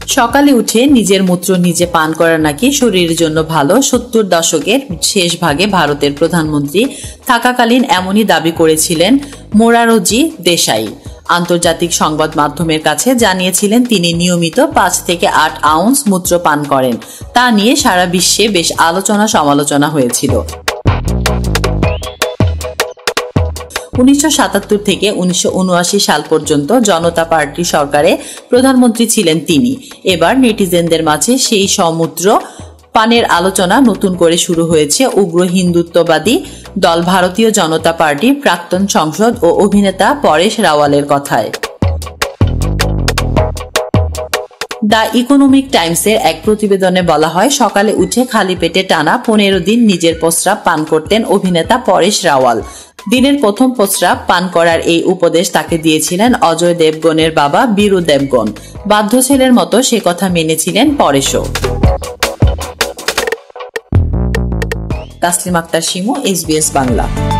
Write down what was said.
সকালে উঠে নিজের মূত্র নিজে পান করা নাকি শরীরের জন্য ভালো। 70 দশকের শেষ ভাগে ভারতের প্রধানমন্ত্রী থাকাকালীন এমনই দাবি করেছিলেন মোরারজি দেশাই। আন্তর্জাতিক সংবাদ মাধ্যমের কাছে জানিয়েছিলেন তিনি নিয়মিত 5 থেকে 8 আউন্স মূত্র পান করেন। তা নিয়ে সারা বিশ্বে বেশ আলোচনা সমালোচনা হয়েছিল। 1977 থেকে 1979 সাল পর্যন্ত জনতা পার্টি সরকারে প্রধানমন্ত্রী ছিলেন তিনি। এবার নেটিজেনদের মাঝে সেই সমূত্র পানের আলোচনা নতুন করে শুরু হয়েছে উগ্র হিন্দুত্ববাদী দল ভারতীয় জনতা পার্টির প্রাক্তন সংসদ ও অভিনেতা পরেশ রাওয়ালের কথায়। দ্য ইকোনমিক টাইমসের এক প্রতিবেদনে বলা হয়, সকালে উঠে খালি পেটে টানা 15 দিন নিজের প্রস্রাব পান করতেন অভিনেতা পরেশ রাওয়াল। দিনের প্রথম প্রস্রাব পান করার এই উপদেশ তাকে দিয়েছিলেন অজয় দেবগনের বাবা বীরু দেবগন। বাধ্য ছেলের মতো সে কথা মেনেছিলেন পরেশও। তাসলিম আক্তার শিমু, SBS বাংলা।